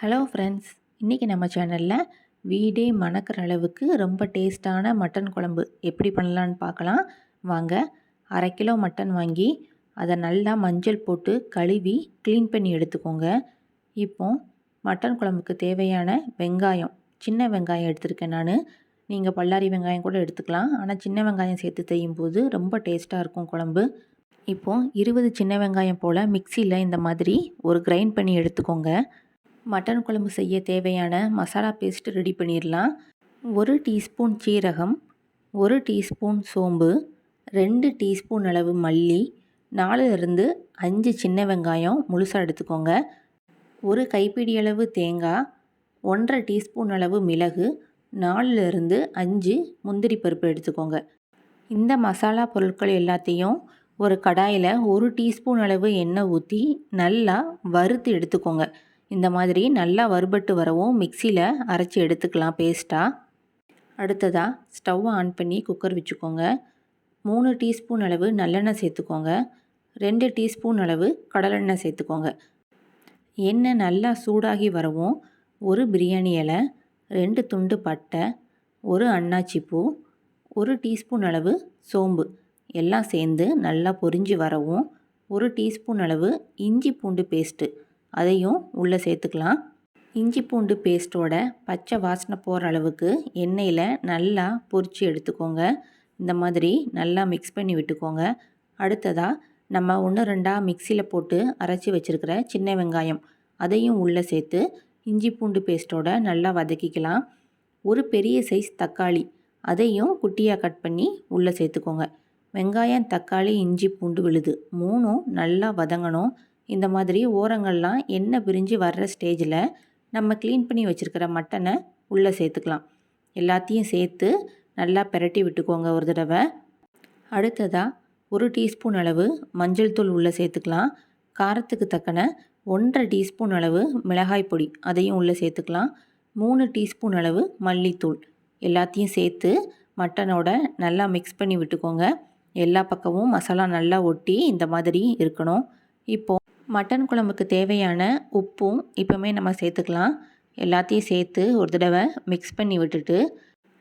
Hello friends, இன்றைக்கி நம்ம சேனலில் வீடே மணக்கிற அளவுக்கு ரொம்ப டேஸ்ட்டான மட்டன் குழம்பு எப்படி பண்ணலான்னு பார்க்கலாம் வாங்க. 1/2 கிலோ மட்டன் வாங்கி அதை நல்லா மஞ்சள் போட்டு கழுவி க்ளீன் பண்ணி எடுத்துக்கோங்க. இப்போ மட்டன் குழம்புக்கு தேவையான வெங்காயம், சின்ன வெங்காயம் எடுத்திருக்கேன் நான். நீங்கள் பல்லாரி வெங்காயம் கூட எடுத்துக்கலாம், ஆனால் சின்ன வெங்காயம் சேர்த்து செய்யும்போது ரொம்ப டேஸ்ட்டாக இருக்கும் குழம்பு. இப்போது 20 சின்ன வெங்காயம் போல் மிக்சியில் இந்த மாதிரி ஒரு கிரைண்ட் பண்ணி எடுத்துக்கோங்க. மட்டன் குழம்பு செய்ய தேவையான மசாலா பேஸ்ட் ரெடி பண்ணிடலாம். 1 டீஸ்பூன் சீரகம், 1 டீஸ்பூன் சோம்பு, 2 டீஸ்பூன் அளவு மல்லி, 4லிருந்து 5 சின்ன வெங்காயம் முழுசாக எடுத்துக்கோங்க. 1 கைப்பிடி அளவு தேங்காய், 1/2 டீஸ்பூன் அளவு மிளகு, 4லிருந்து 5 முந்திரி பருப்பு எடுத்துக்கோங்க. இந்த மசாலா பொருட்கள் எல்லாத்தையும் ஒரு கடாயில் 1 டீஸ்பூன் அளவு எண்ணெய் ஊற்றி நல்லா வறுத்து எடுத்துக்கோங்க. இந்த மாதிரி நல்லா வறுபட்டு வரவும் மிக்சியில் அரைச்சி எடுத்துக்கலாம் பேஸ்ட்டாக. அடுத்ததாக ஸ்டவ் ஆன் பண்ணி குக்கர் வச்சுக்கோங்க. 3 டீஸ்பூன் அளவு நல்லெண்ணெய் சேர்த்துக்கோங்க. 2 டீஸ்பூன் அளவு கடலெண்ணெய் சேர்த்துக்கோங்க. எண்ணெய் நல்லா சூடாகி வரவும் 1 பிரியாணி இலை, 2 துண்டு பட்டை, 1 அன்னாச்சி பூ, 1 டீஸ்பூன் அளவு சோம்பு எல்லாம் சேர்ந்து நல்லா பொரிஞ்சு வரவும் 1 டீஸ்பூன் அளவு இஞ்சி பூண்டு பேஸ்ட்டு அதையும் உள்ளே சேர்த்துக்கலாம். இஞ்சி பூண்டு பேஸ்ட்டோட பச்சை வாசனை போகிற அளவுக்கு எண்ணெயில் நல்லா பொரித்து எடுத்துக்கோங்க. இந்த மாதிரி நல்லா மிக்ஸ் பண்ணி விட்டுக்கோங்க. அடுத்ததாக நம்ம 1-2 மிக்சியில் போட்டு அரைச்சி வச்சுருக்கிற சின்ன வெங்காயம் அதையும் உள்ளே சேர்த்து இஞ்சி பூண்டு பேஸ்ட்டோட நல்லா வதக்கிக்கலாம். 1 பெரிய சைஸ் தக்காளி அதையும் குட்டியாக கட் பண்ணி உள்ளே சேர்த்துக்கோங்க. வெங்காயம், தக்காளி, இஞ்சி பூண்டு விழுது 3ம் நல்லா வதங்கணும். இந்த மாதிரி ஓரங்கள்லாம் எண்ணெய் பிரிஞ்சு வர்ற ஸ்டேஜில் நம்ம க்ளீன் பண்ணி வச்சுருக்கிற மட்டனை உள்ளே சேர்த்துக்கலாம். எல்லாத்தையும் சேர்த்து நல்லா பிரட்டி விட்டுக்கோங்க ஒரு தடவை. அடுத்ததாக 1 டீஸ்பூன் அளவு மஞ்சள் தூள் உள்ளே சேர்த்துக்கலாம். காரத்துக்கு தக்கன 1/2 டீஸ்பூன் அளவு மிளகாய் பொடி அதையும் உள்ளே சேர்த்துக்கலாம். 3 டீஸ்பூன் அளவு மல்லித்தூள் எல்லாத்தையும் சேர்த்து மட்டனோட நல்லா மிக்ஸ் பண்ணி விட்டுக்கோங்க. எல்லா பக்கமும் மசாலா நல்லா ஒட்டி இந்த மாதிரி இருக்கணும். இப்போது மட்டன் குழம்புக்கு தேவையான உப்பும் இப்போமே நம்ம சேர்த்துக்கலாம். எல்லாத்தையும் சேர்த்து ஒரு தடவை மிக்ஸ் பண்ணி விட்டுட்டு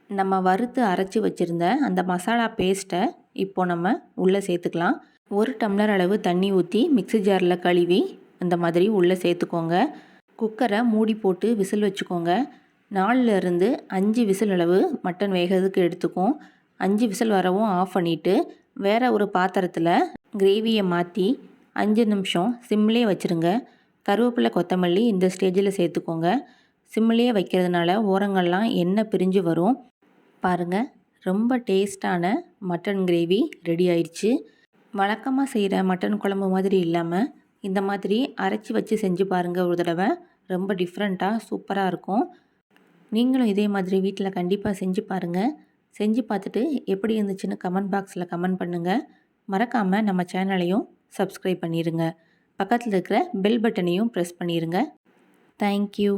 நம்ம வறுத்து அரைச்சி வச்சுருந்த அந்த மசாலா பேஸ்ட்டை இப்போ நம்ம உள்ளே சேர்த்துக்கலாம். 1 டம்ளர் அளவு தண்ணி ஊற்றி மிக்ஸி ஜாரில் கழுவி அந்த மாதிரி உள்ளே சேர்த்துக்கோங்க. குக்கரை மூடி போட்டு விசில் வச்சுக்கோங்க. 4லிருந்து 5 விசில் அளவு மட்டன் வேகிறதுக்கு எடுத்துக்கும். 5 விசில் வரவும் ஆஃப் பண்ணிவிட்டு வேறு ஒரு பாத்திரத்தில் கிரேவியை மாற்றி 5 நிமிஷம் சிம்லேயே வச்சுருங்க. கருவேப்பிலை, கொத்தமல்லி இந்த ஸ்டேஜில் சேர்த்துக்கோங்க. சிம்லேயே வைக்கிறதுனால ஓரங்கள்லாம் எண்ணெய் பிரிஞ்சு வரும். பாருங்கள், ரொம்ப டேஸ்ட்டான மட்டன் கிரேவி ரெடி ஆயிடுச்சு. வழக்கமாக செய்கிற மட்டன் குழம்பு மாதிரி இல்லாமல் இந்த மாதிரி அரைச்சி வச்சு செஞ்சு பாருங்கள் ஒரு தடவை. ரொம்ப டிஃப்ரெண்ட்டாக சூப்பராக இருக்கும். நீங்களும் இதே மாதிரி வீட்டில் கண்டிப்பாக செஞ்சு பாருங்கள். செஞ்சு பார்த்துட்டு எப்படி இருந்துச்சுன்னு கமெண்ட் பாக்ஸில் கமெண்ட் பண்ணுங்கள். மறக்காமல் நம்ம சேனலையும் சப்ஸ்கிரைப் பண்ணிடுங்க. பக்கத்தில் இருக்கிற பெல் பட்டனையும் ப்ரெஸ் பண்ணிடுங்க. தேங்க்யூ.